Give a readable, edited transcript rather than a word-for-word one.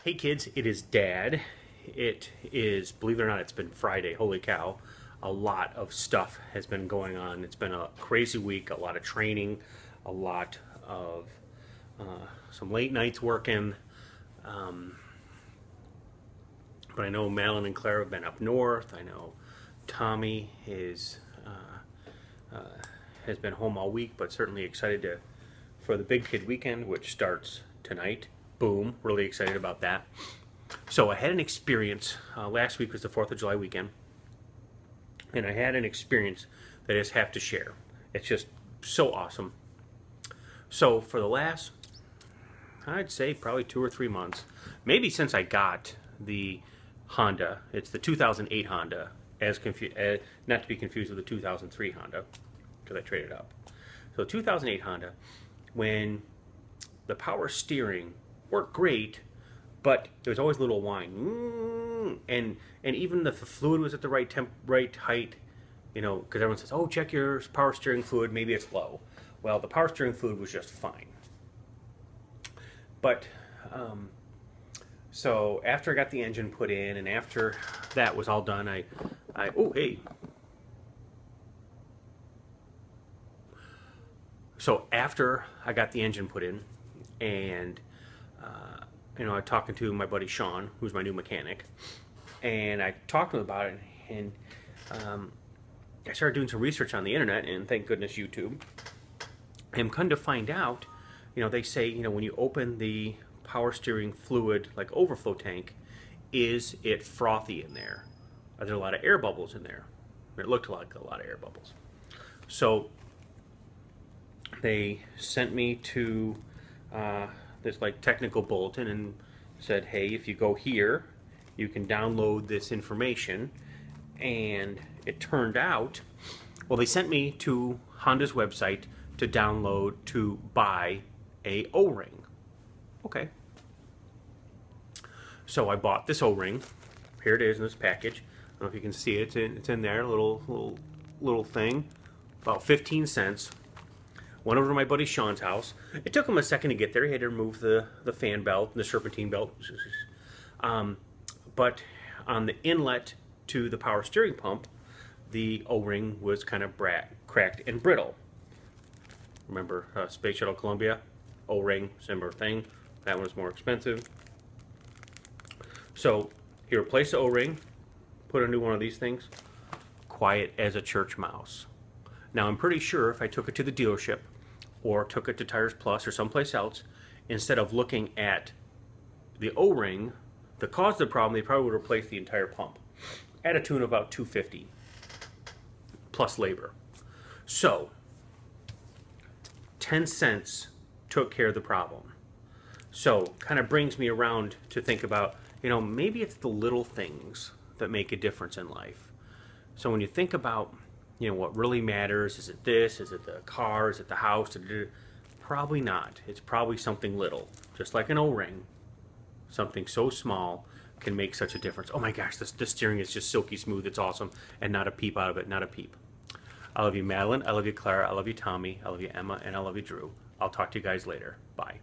Hey kids, it is Dad. It is, believe it or not, it's been Friday. Holy cow. A lot of stuff has been going on. It's been a crazy week, a lot of training, a lot of some late nights working. But I know Madeline and Claire have been up north. I know Tommy has been home all week, but certainly excited for the Big Kid Weekend, which starts tonight. Boom, really excited about that. So I had an experience, last week was the 4th of July weekend, and I had an experience that I just have to share. It's just so awesome. So for the last, I'd say probably 2 or 3 months, maybe since I got the Honda, it's the 2008 Honda, not to be confused with the 2003 Honda, because I traded up. So 2008 Honda, when the power steering worked great, but there was always a little whine, and even the fluid was at the right height, you know, because everyone says, oh, check your power steering fluid, maybe it's low. Well, the power steering fluid was just fine. But so after I got the engine put in, and after that was all done, oh, hey. So after I got the engine put in, and you know, I'm talking to my buddy Sean, who's my new mechanic, and I talked to him about it, and I started doing some research on the internet, and thank goodness YouTube. And come to find out, you know, they say, you know, when you open the power steering fluid, like overflow tank, is it frothy in there? Are there a lot of air bubbles in there? It looked like a lot of air bubbles. So they sent me to this like technical bulletin and said, hey, if you go here, you can download this information. And it turned out, well, they sent me to Honda's website to download to buy a O-ring. Okay. So I bought this O-ring. Here it is in this package. I don't know if you can see it. It's in there, a little thing, about 15 cents. Went over to my buddy Sean's house. It took him a second to get there. He had to remove the fan belt and the serpentine belt. But on the inlet to the power steering pump, the O-ring was kind of cracked and brittle. Remember Space Shuttle Columbia? O-ring, similar thing. That one was more expensive. So he replaced the O-ring, put a new one of these things. Quiet as a church mouse. Now I'm pretty sure if I took it to the dealership or took it to Tires Plus or someplace else, instead of looking at the O-ring, the cause of the problem, they probably would replace the entire pump at a tune of about $250 plus labor. So 10 cents took care of the problem. So kind of brings me around to think about, you know, maybe it's the little things that make a difference in life. So when you think about, you know, what really matters, is it this, is it the car, is it the house? Probably not. It's probably something little, just like an O-ring. Something so small can make such a difference. Oh my gosh, this steering is just silky smooth. It's awesome, and not a peep out of it, not a peep. I love you, Madeline. I love you, Clara. I love you, Tommy. I love you, Emma, and I love you, Drew. I'll talk to you guys later. Bye.